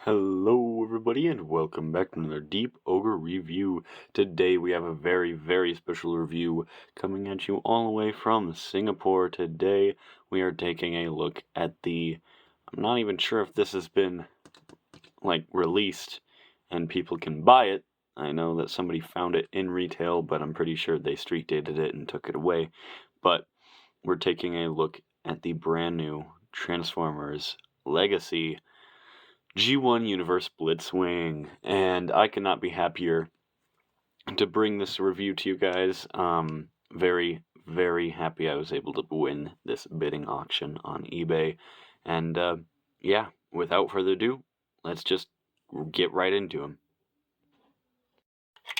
Hello, everybody, and welcome back to another Deep Ogre review. Today we have a very, very special review coming at you all the way from Singapore. Today we are taking a look at I'm not even sure if this has been, released and people can buy it. I know that somebody found it in retail, but I'm pretty sure they street dated it and took it away. But we're taking a look at the brand new Transformers Legacy G1 Universe Blitzwing, and I could not be happier to bring this review to you guys. Very, very happy I was able to win this bidding auction on eBay, and yeah, without further ado, let's just get right into them.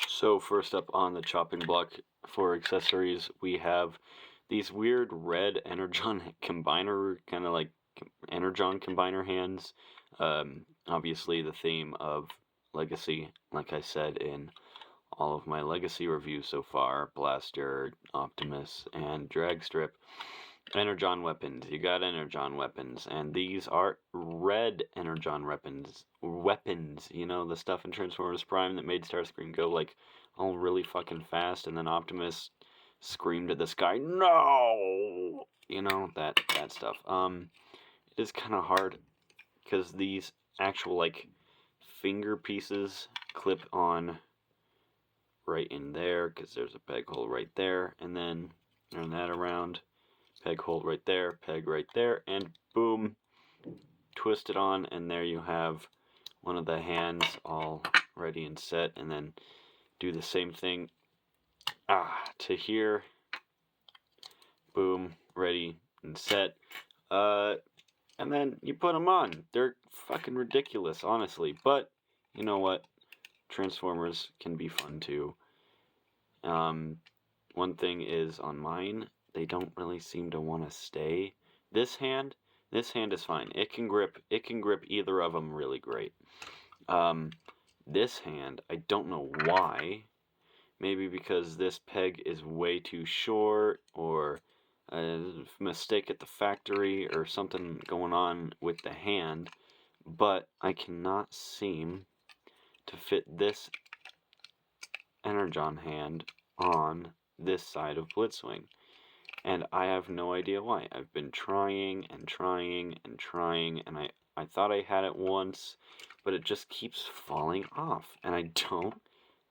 So first up on the chopping block for accessories, we have these weird red Energon combiner, kind of like Energon combiner hands. Obviously the theme of Legacy, like I said in all of my Legacy reviews so far, Blaster, Optimus, and Dragstrip. Energon weapons. You got Energon weapons, and these are red Energon weapons. You know, the stuff in Transformers Prime that made Starscream go like all really fucking fast, and then Optimus screamed at the sky, "No!" You know, that stuff. It is kind of hard because these actual like finger pieces clip on right in there because there's a peg hole right there, and then turn that around, peg hole right there, peg right there, and boom, twist it on, and there you have one of the hands all ready and set, and then do the same thing to here, boom, ready and set, and then you put them on. They're fucking ridiculous, honestly, but you know what? Transformers can be fun too. One thing is on mine, they don't really seem to want to stay. This hand is fine. It can grip either of them really great. This hand, I don't know why. Maybe because this peg is way too short, or a mistake at the factory, or something going on with the hand, but I cannot seem to fit this Energon hand on this side of Blitzwing. And I have no idea why. I've been trying and trying and trying, and I thought I had it once, but it just keeps falling off, and I don't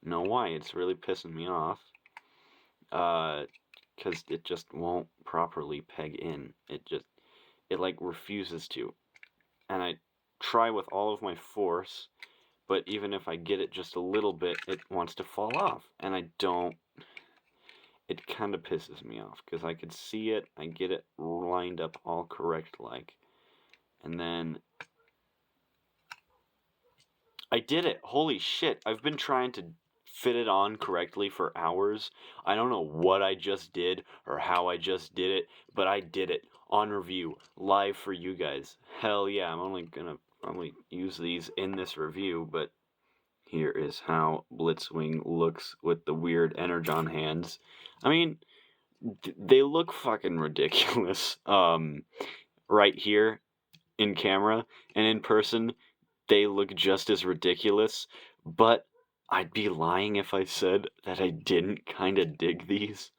know why. It's really pissing me off, because it just won't properly peg in. It like refuses to, and I try with all of my force, but even if I get it just a little bit, it wants to fall off, and I don't. It kind of pisses me off because I could see it, I get it lined up all correct, and then I did it. Holy shit! I've been trying to fit it on correctly for hours. I don't know what I just did or how I just did it, but I did it on review, live for you guys. Hell yeah! I'm only gonna probably use these in this review, but here is how Blitzwing looks with the weird Energon hands. I mean, they look fucking ridiculous. Right here in camera and in person, they look just as ridiculous. But I'd be lying if I said that I didn't kind of dig these.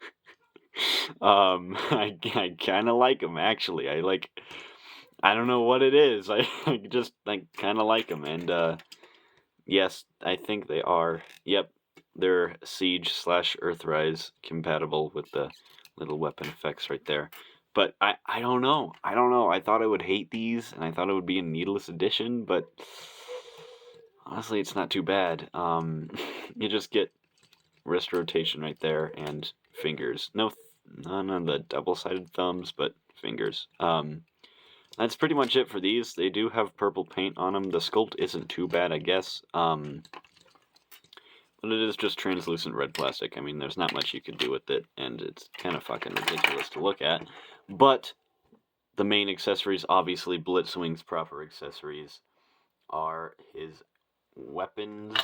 I kind of like them actually. I don't know what it is. I just kind of like them, and yes, I think they are. Yep, they're Siege/Earthrise compatible with the little weapon effects right there. But I don't know. I don't know. I thought I would hate these, and I thought it would be a needless addition, but honestly, it's not too bad. You just get wrist rotation right there and fingers. None of the double-sided thumbs, but fingers. That's pretty much it for these. They do have purple paint on them. The sculpt isn't too bad, I guess. But it is just translucent red plastic. I mean, there's not much you could do with it, and it's kind of fucking ridiculous to look at. But the main accessories, obviously Blitzwing's proper accessories, are his weapons,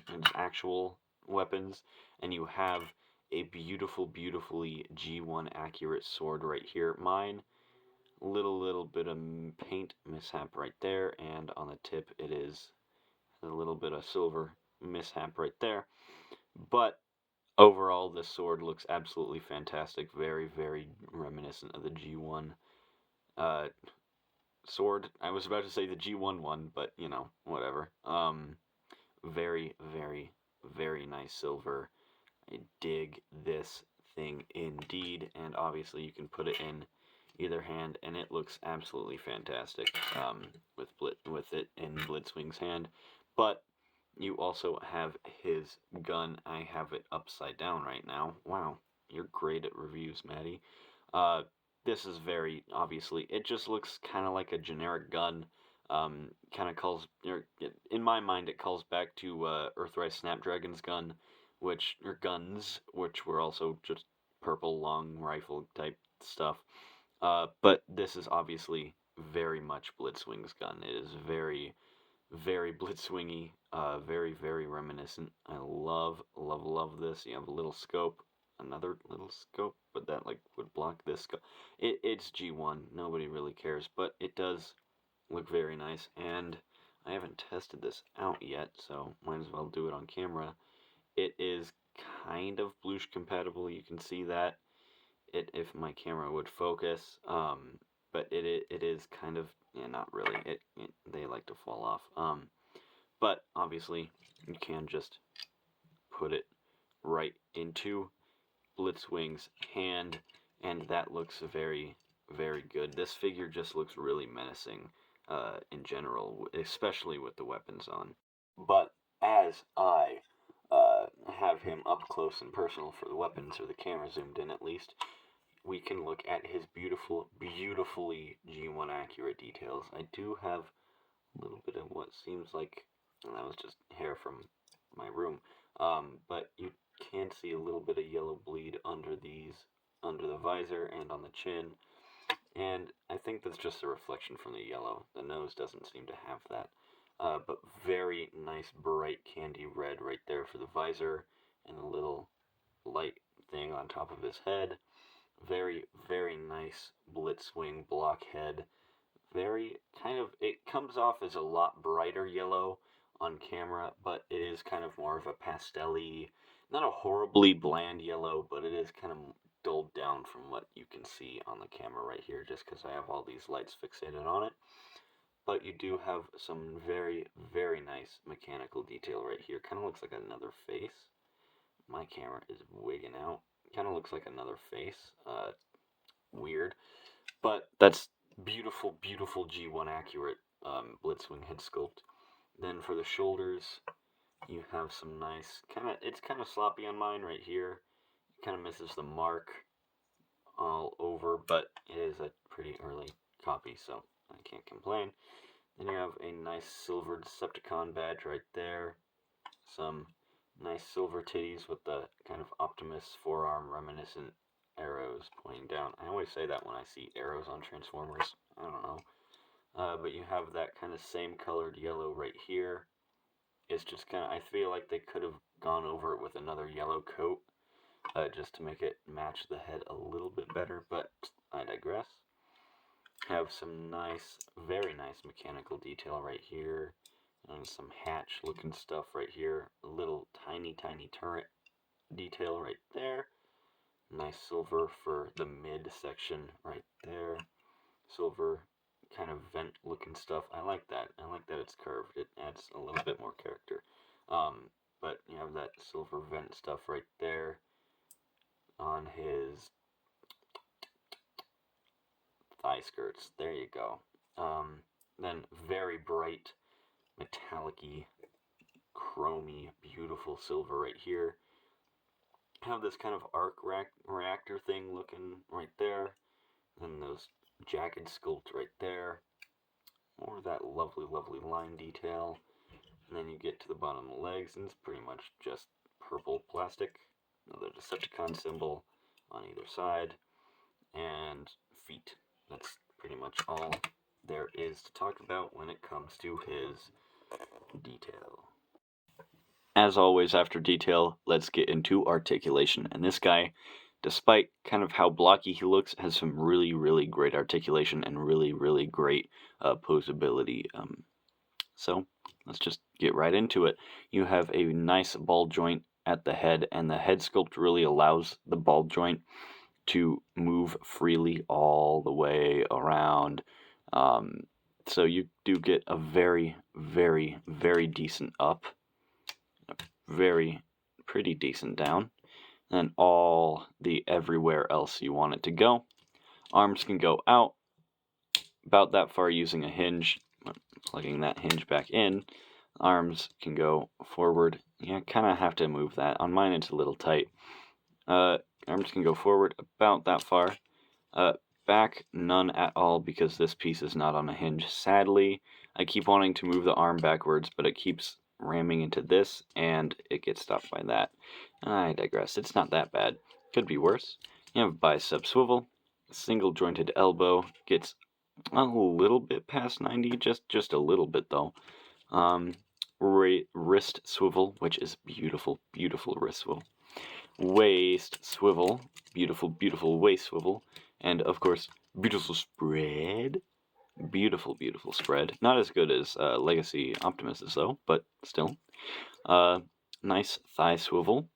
his actual weapons, and you have a beautifully G1 accurate sword right here. Mine, little bit of paint mishap right there, and on the tip it is a little bit of silver mishap right there. But overall, this sword looks absolutely fantastic. Very, very reminiscent of the G1 uh, sword. I was about to say the G1 one, but you know, whatever. Very, very, very nice silver. I dig this thing indeed, and obviously you can put it in either hand, and it looks absolutely fantastic with it in Blitzwing's hand. But you also have his gun. I have it upside down right now. Wow, you're great at reviews, Maddie. Uh, this is very obviously. It just looks kind of like a generic gun. Kind of calls, in my mind, it calls back to Earthrise Snapdragon's gun, guns, which were also just purple long rifle type stuff. But this is obviously very much Blitzwing's gun. It is very, very Blitzwingy, very, very reminiscent. I love, love, love this. You have a little scope, another little scope, but that like would block this scope. It's G1. Nobody really cares, but it does look very nice, and I haven't tested this out yet, so might as well do it on camera. It is kind of Blush compatible. You can see that if my camera would focus. But it is kind of, yeah, not really. They like to fall off. But obviously you can just put it right into Blitzwing's hand, and that looks very, very good. This figure just looks really menacing in general, especially with the weapons on. But as I have him up close and personal for the weapons, or the camera zoomed in at least, we can look at his beautifully G1 accurate details. I do have a little bit of what seems like, and that was just hair from my room, but you can see a little bit of yellow bleed under the visor and on the chin, and I think that's just a reflection from the yellow. The nose doesn't seem to have that. But very nice bright candy red right there for the visor, and a little light thing on top of his head. Very, very nice Blitzwing blockhead. Very kind of, it comes off as a lot brighter yellow on camera, but it is kind of more of a pastel-y, not a horribly bland yellow, but it is kind of dulled down from what you can see on the camera right here, just because I have all these lights fixated on it. But you do have some very, very nice mechanical detail right here. Kind of looks like another face. My camera is wigging out. Kind of looks like another face. Weird. But that's beautiful, beautiful G1 accurate Blitzwing head sculpt. Then for the shoulders, you have some nice, it's kind of sloppy on mine right here. Kind of misses the mark all over, but it is a pretty early copy, so I can't complain. Then you have a nice silver Decepticon badge right there. Some nice silver titties with the kind of Optimus forearm reminiscent arrows pointing down. I always say that when I see arrows on Transformers. I don't know. But you have that kind of same colored yellow right here. It's just kind of, I feel like they could have gone over it with another yellow coat just to make it match the head a little bit better, but I digress. Have some nice, very nice mechanical detail right here, and some hatch looking stuff right here. A little tiny, tiny turret detail right there. Nice silver for the mid section right there. Silver kind of vent looking stuff. I like that. I like that it's curved. It adds a little bit more character. But you have that silver vent stuff right there on his thigh skirts. There you go. Then very bright, metallic-y, chromy, beautiful silver right here. Have this kind of arc reactor thing looking right there. Then those jagged sculpt right there. More of that lovely, lovely line detail. And then you get to the bottom of the legs, and it's pretty much just purple plastic. Another Decepticon symbol on either side. And feet. That's pretty much all there is to talk about when it comes to his detail. As always, after detail, let's get into articulation. And this guy, despite kind of how blocky he looks, has some really, really great articulation and really, really great posability. So let's just get get right into it. You have a nice ball joint at the head, and the head sculpt really allows the ball joint to move freely all the way around. So you do get a very, very, very decent up, a pretty decent down, and all the everywhere else you want it to go. Arms can go out about that far using a hinge, plugging that hinge back in. Arms can go forward. Yeah, kind of have to move that. On mine it's a little tight. Arms can go forward about that far. Back, none at all, because this piece is not on a hinge. Sadly, I keep wanting to move the arm backwards, but it keeps ramming into this, and it gets stopped by that. I digress. It's not that bad. Could be worse. You have bicep swivel. Single jointed elbow gets a little bit past 90, just a little bit though. Wrist swivel, which is beautiful, beautiful wrist swivel. Waist swivel, beautiful, beautiful waist swivel. And of course, beautiful spread. Beautiful, beautiful spread. Not as good as Legacy Optimus's though, but still. Nice thigh swivel.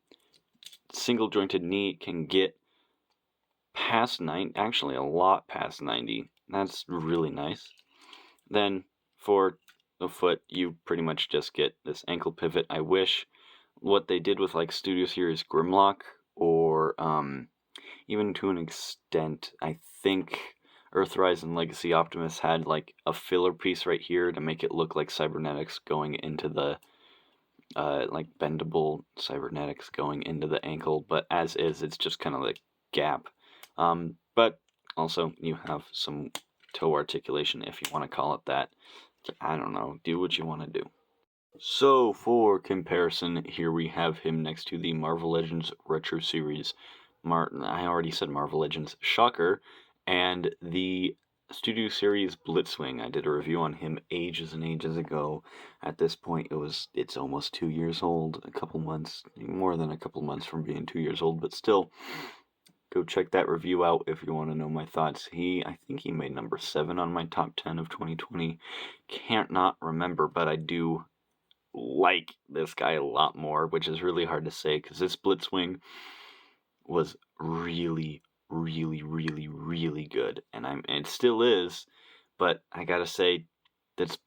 Single jointed knee can get past 90, actually a lot past 90. That's really nice. Then for the foot, you pretty much just get this ankle pivot. I wish what they did with like Studio Series Grimlock, or even to an extent, I think Earthrise and Legacy Optimus had like a filler piece right here to make it look like cybernetics going into the like bendable cybernetics going into the ankle, but as is, it's just kind of like gap. But also you have some toe articulation, if you want to call it that. I don't know, do what you want to do. So for comparison, here we have him next to the Marvel Legends Retro Series. I already said Marvel Legends, shocker, and the Studio Series Blitzwing. I did a review on him ages and ages ago. At this point, it's almost 2 years old, a couple months, more than a couple months from being 2 years old, but still, go check that review out if you want to know my thoughts. I think he made number 7 on my top 10 of 2020. Can't not remember, but I do like this guy a lot more, which is really hard to say because this Blitzwing was really, really, really, really good, and it still is. But I gotta say, this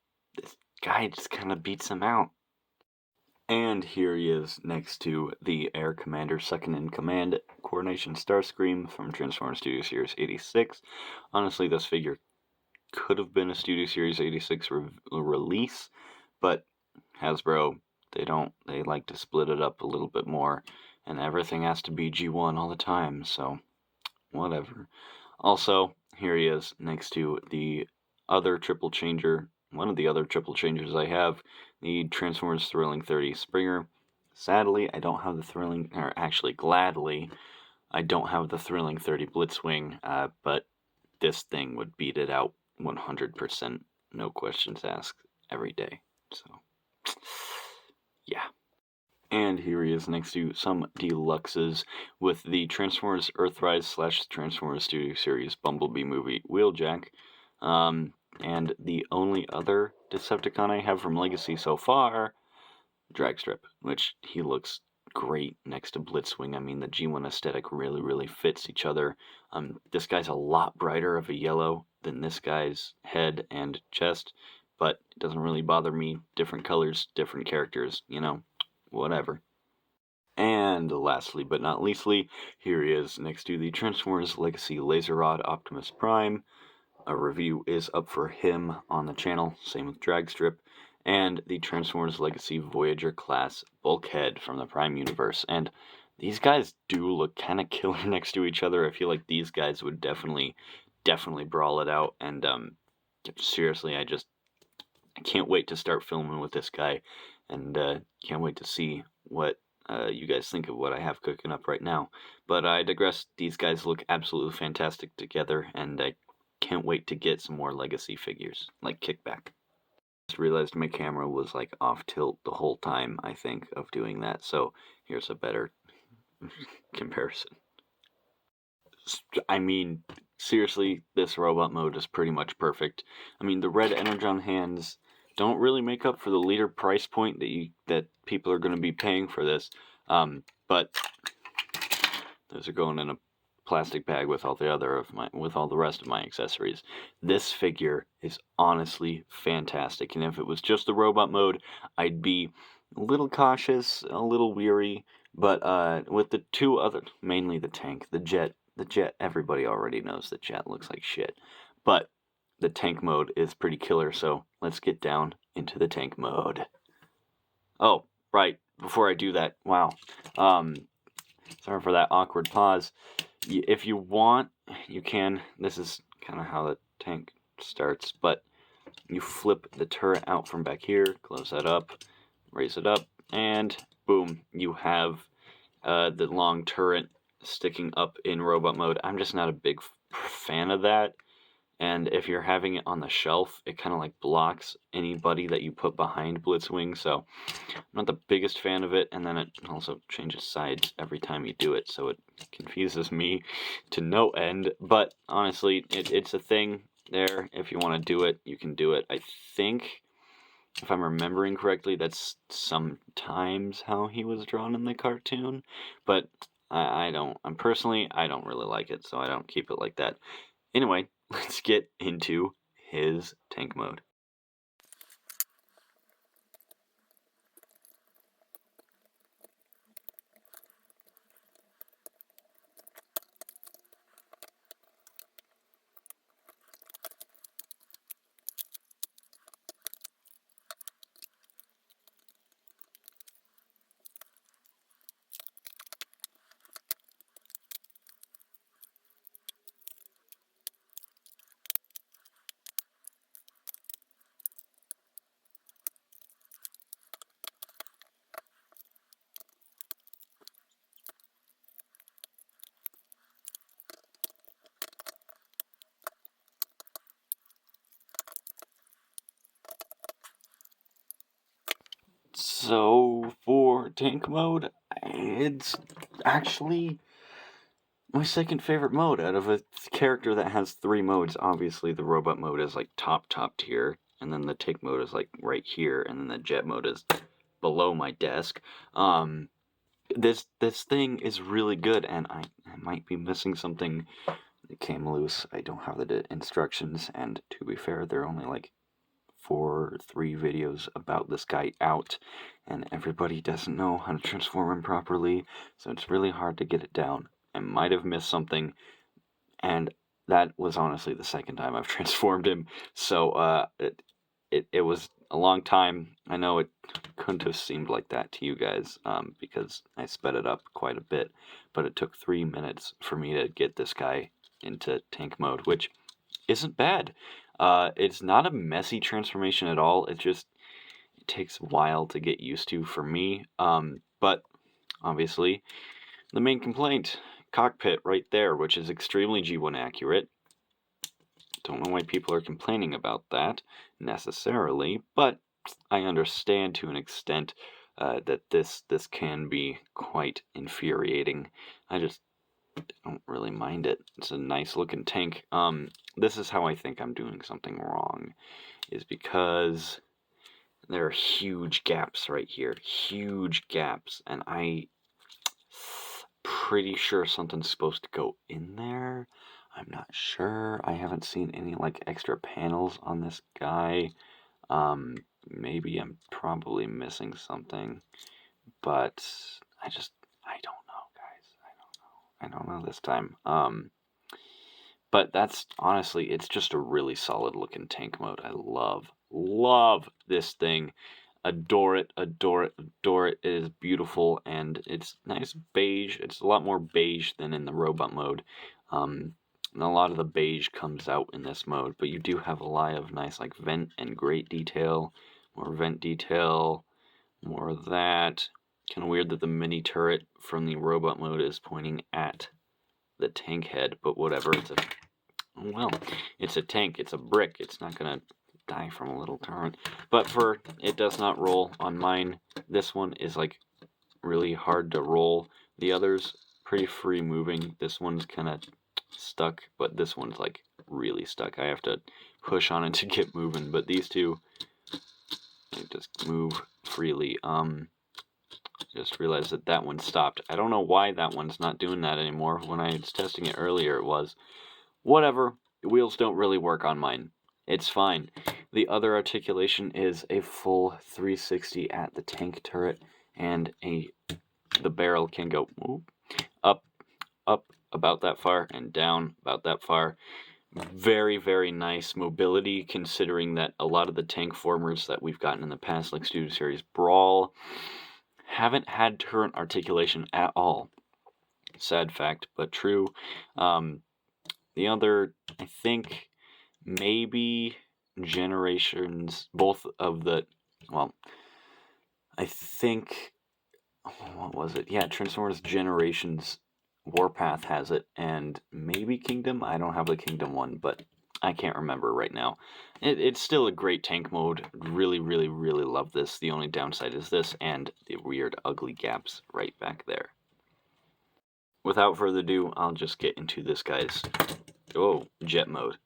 guy just kind of beats him out. And here he is next to the Air Commander Second in Command Coordination Starscream from Transformers Studio Series 86. Honestly, this figure could have been a Studio Series 86 release, but Hasbro, they like to split it up a little bit more, and everything has to be G1 all the time, so whatever. Also, here he is next to the other triple changer, one of the other triple changers I have, the Transformers Thrilling 30 Springer. Sadly, I don't have the Thrilling, or actually gladly, I don't have the Thrilling 30 Blitzwing, but this thing would beat it out 100%, no questions asked, every day. So, yeah. And here he is next to some deluxes with the Transformers Earthrise / Transformers Studio Series Bumblebee movie Wheeljack. And the only other Decepticon I have from Legacy so far, Dragstrip, which he looks great next to Blitzwing. I mean, the G1 aesthetic really, really fits each other. This guy's a lot brighter of a yellow than this guy's head and chest, but it doesn't really bother me. Different colors, different characters, whatever. And lastly but not leastly, here he is next to the Transformers Legacy Laser Rod Optimus Prime. A review is up for him on the channel, same with Dragstrip, and the Transformers Legacy Voyager class Bulkhead from the Prime Universe. And these guys do look kind of killer next to each other. I feel like these guys would definitely brawl it out. And seriously, I can't wait to start filming with this guy, and can't wait to see what you guys think of what I have cooking up right now. But I digress. These guys look absolutely fantastic together, and I can't wait to get some more Legacy figures, like Kickback. Just realized my camera was like off tilt the whole time, I think, of doing that, so here's a better comparison. I mean, seriously, this robot mode is pretty much perfect. I mean, the red Energon hands don't really make up for the leader price point that people are going to be paying for this. But those are going in a plastic bag with all the rest of my accessories. This figure is honestly fantastic, and if it was just the robot mode, I'd be a little cautious, a little weary. But with the two other, mainly the tank, the jet, everybody already knows the jet looks like shit. But the tank mode is pretty killer, so let's get down into the tank mode. Oh, right, before I do that, wow. Sorry for that awkward pause. If you want, you can, this is kind of how the tank starts, but you flip the turret out from back here, close that up, raise it up, and boom, you have the long turret sticking up in robot mode. I'm just not a big fan of that. And if you're having it on the shelf, it kind of like blocks anybody that you put behind Blitzwing, so I'm not the biggest fan of it. And then it also changes sides every time you do it, so it confuses me to no end. But honestly, it's a thing there. If you want to do it, you can do it. I think, if I'm remembering correctly, that's sometimes how he was drawn in the cartoon, but I don't really like it, so I don't keep it like that. Anyway, let's get into his tank mode. So, for tank mode, it's actually my second favorite mode out of a character that has 3 modes. Obviously, the robot mode is like top tier, and then the tank mode is like right here, and then the jet mode is below my desk. This thing is really good, and I might be missing something that came loose. I don't have the instructions, and to be fair, they're only like 3 videos about this guy out, and everybody doesn't know how to transform him properly, so it's really hard to get it down. I might have missed something, and that was honestly the second time I've transformed him, so it was a long time. I know it couldn't have seemed like that to you guys, because I sped it up quite a bit, but it took 3 minutes for me to get this guy into tank mode, which isn't bad. It's not a messy transformation at all. It takes a while to get used to for me. But obviously, the main complaint, cockpit right there, which is extremely G1 accurate. Don't know why people are complaining about that necessarily, but I understand to an extent that this can be quite infuriating. I just don't really mind it. It's a nice looking tank. This is how I think I'm doing something wrong, is because there are huge gaps right here. Huge gaps, and I'm pretty sure something's supposed to go in there. I'm not sure. I haven't seen any like extra panels on this guy. Maybe I'm probably missing something, but I don't know, guys. I don't know this time. But that's honestly, it's just a really solid looking tank mode. I love this thing. Adore it, adore it, adore it. It is beautiful, and it's nice beige. It's a lot more beige than in the robot mode. And a lot of the beige comes out in this mode, but you do have a lot of nice like vent and grate detail, more vent detail, more of that. Kind of weird that the mini turret from the robot mode is pointing at the tank head, but whatever. It's a tank. It's a brick. It's not gonna die from a little turret. But it does not roll on mine. This one is like really hard to roll. The others pretty free moving. This one's kind of stuck, but this one's like really stuck. I have to push on it to get moving. But these two, just move freely. Just realized that one stopped. I don't know why that one's not doing that anymore. When I was testing it earlier, it was. Whatever. The wheels don't really work on mine. It's fine. The other articulation is a full 360 at the tank turret, and the barrel can go up about that far, and down about that far. Very, very nice mobility, considering that a lot of the tank formers that we've gotten in the past, like Studio Series Brawl, haven't had turret articulation at all. Sad fact, but true. The other, I think, maybe Generations, both of the, well, I think, what was it? Yeah, Transformers Generations Warpath has it, and maybe Kingdom? I don't have the Kingdom one, but I can't remember right now. It's still a great tank mode. Really, really, really love this. The only downside is this and the weird ugly gaps right back there. Without further ado, I'll just get into this guy's, jet mode.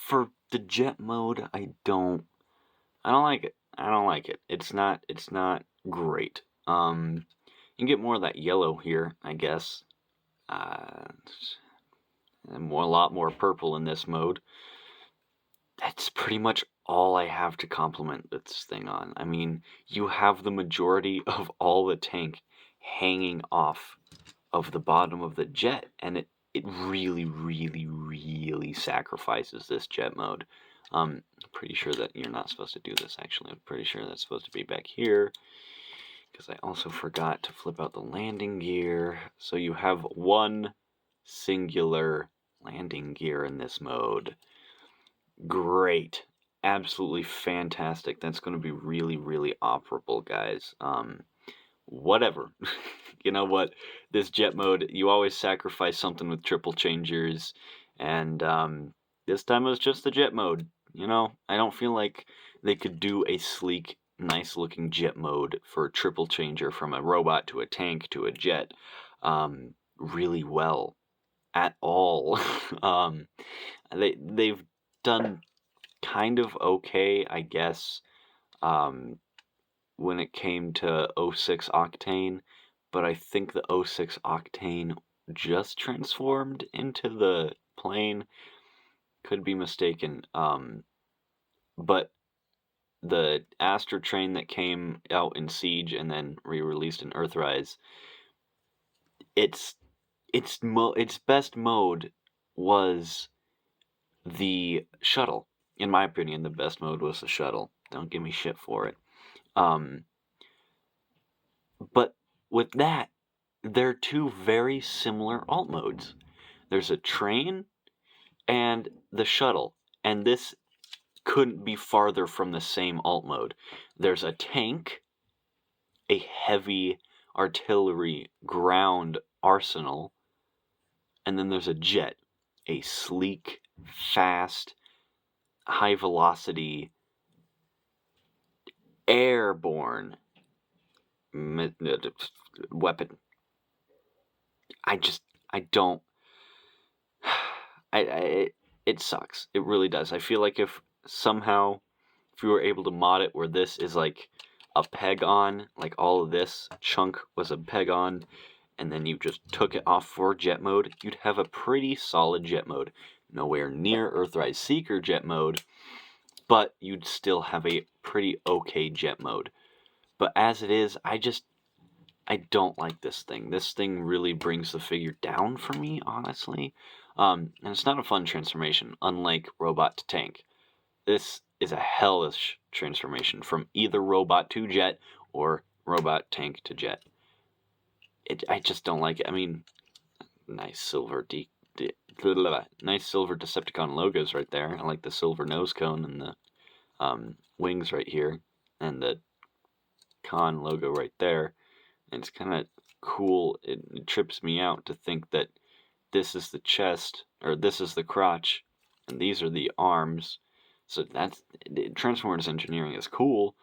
For the jet mode, I don't like it. I don't like it. It's not great. You can get more of that yellow here, I guess. And a lot more purple in this mode. That's pretty much all I have to compliment this thing on. I mean, you have the majority of all the tank hanging off of the bottom of the jet, and it really, really, really sacrifices this jet mode. I'm pretty sure that you're not supposed to do this, actually. I'm pretty sure that's supposed to be back here, because I also forgot to flip out the landing gear. So you have one singular landing gear in this mode. Great. Absolutely fantastic. That's going to be really, really operable, guys. Whatever. You know what? This jet mode, you always sacrifice something with triple changers, and this time it was just the jet mode. You know, I don't feel like they could do a sleek, nice looking jet mode for a triple changer from a robot to a tank to a jet really well at all. They've done kind of okay, I guess, when it came to 06 Octane, but I think the 06 Octane just transformed into the plane. Could be mistaken. But the Astra Train that came out in Siege and then re-released in Earthrise, its best mode was the shuttle. In my opinion, the best mode was the shuttle. Don't give me shit for it. But with that, they're two very similar alt modes. There's a train and the shuttle, and this couldn't be farther from the same alt mode. There's a tank, a heavy artillery ground arsenal, and then there's a jet, a sleek, fast, high velocity, airborne weapon. It sucks. It really does. I feel like if we were able to mod it where this is like a peg on, like all of this chunk was a peg on, and then you just took it off for jet mode, you'd have a pretty solid jet mode. Nowhere near Earthrise Seeker jet mode, but you'd still have a pretty okay jet mode. But as it is, I I don't like this thing. This thing really brings the figure down for me, honestly. And it's not a fun transformation, unlike robot to tank. This is a hellish transformation from either robot to jet or robot tank to jet. I just don't like it. I mean, nice silver nice silver Decepticon logos right there. I like the silver nose cone and the wings right here, and the con logo right there. And it's kind of cool. It trips me out to think that this is the chest, or this is the crotch, and these are the arms. So Transformers engineering is cool.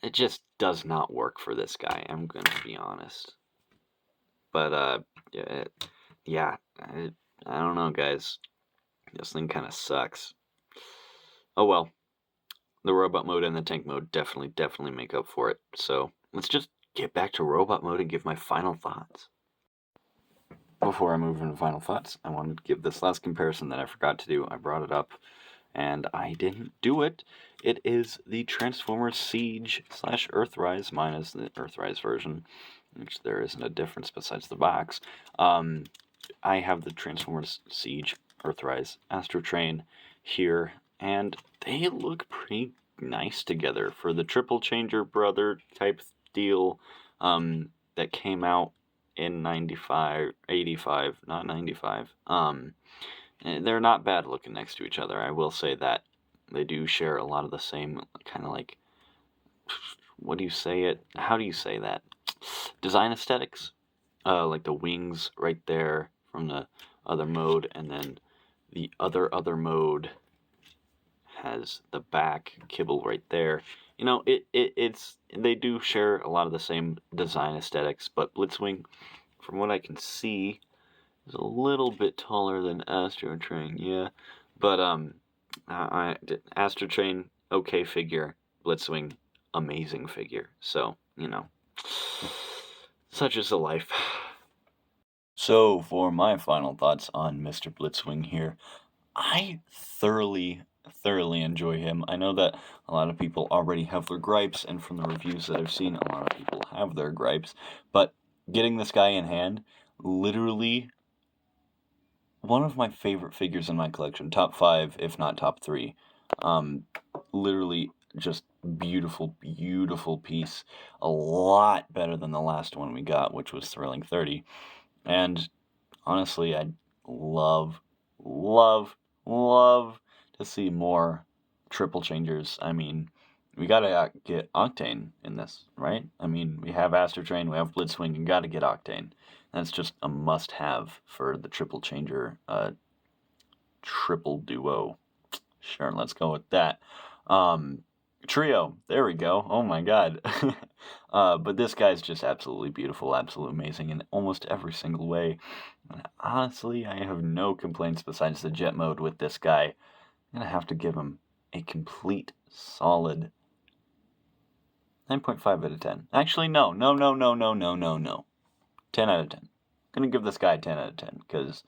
It just does not work for this guy. I'm gonna be honest. But yeah, I don't know, guys. This thing kind of sucks. Oh well. The robot mode and the tank mode definitely make up for it. So let's just get back to robot mode and give my final thoughts. Before I move into final thoughts, I wanted to give this last comparison that I forgot to do. I brought it up, and I didn't do it. It is the Transformers Siege / Earthrise minus the Earthrise version, which there isn't a difference besides the box. I have the Transformers Siege, Earthrise, Astro Train here, and they look pretty nice together for the Triple Changer brother type deal that came out in 85, not 95. They're not bad looking next to each other, I will say that. They do share a lot of the same kind of like, what do you say it? How do you say that? Design aesthetics. Like the wings right there from the other mode, and then the other mode has the back kibble right there. You know, they do share a lot of the same design aesthetics, but Blitzwing, from what I can see, is a little bit taller than Astro Train, yeah. But Astro Train, okay figure. Blitzwing, amazing figure. So, you know, such is the life. So, for my final thoughts on Mr. Blitzwing here, I thoroughly enjoy him. I know that a lot of people already have their gripes, and from the reviews that I've seen, a lot of people have their gripes, but getting this guy in hand, literally one of my favorite figures in my collection, top 5, if not top 3. Literally just beautiful piece. A lot better than the last one we got, which was Thrilling 30. And honestly, I'd love to see more Triple Changers. I mean, we gotta get Octane in this, right? I mean, we have Astro Train, we have Blitzwing, you gotta get Octane. That's just a must-have for the Triple Changer triple duo. Sure, let's go with that. Trio, there we go. Oh my god. But this guy's just absolutely beautiful, absolutely amazing in almost every single way. And honestly, I have no complaints besides the jet mode with this guy. I'm gonna have to give him a complete solid 9.5 out of 10. Actually, no. 10 out of 10. I'm gonna give this guy a 10 out of 10 because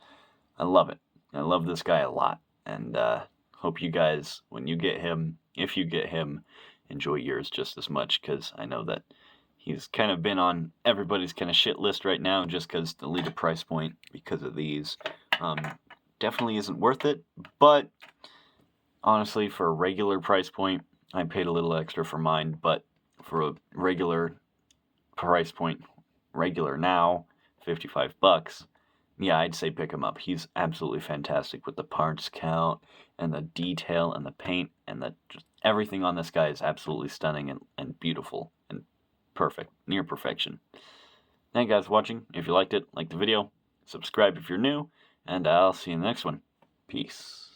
I love it. I love this guy a lot, and hope you guys, when you get him, if you get him, enjoy yours just as much, because I know that he's kind of been on everybody's kind of shit list right now just because the leader price point, because of these, definitely isn't worth it. But honestly, for a regular price point, I paid a little extra for mine, but for a regular price point, regular now, $55, yeah, I'd say pick him up. He's absolutely fantastic with the parts count and the detail and the paint and just everything on this guy is absolutely stunning and beautiful and perfect, near perfection. Thank you guys for watching. If you liked it, like the video, subscribe if you're new, and I'll see you in the next one. Peace.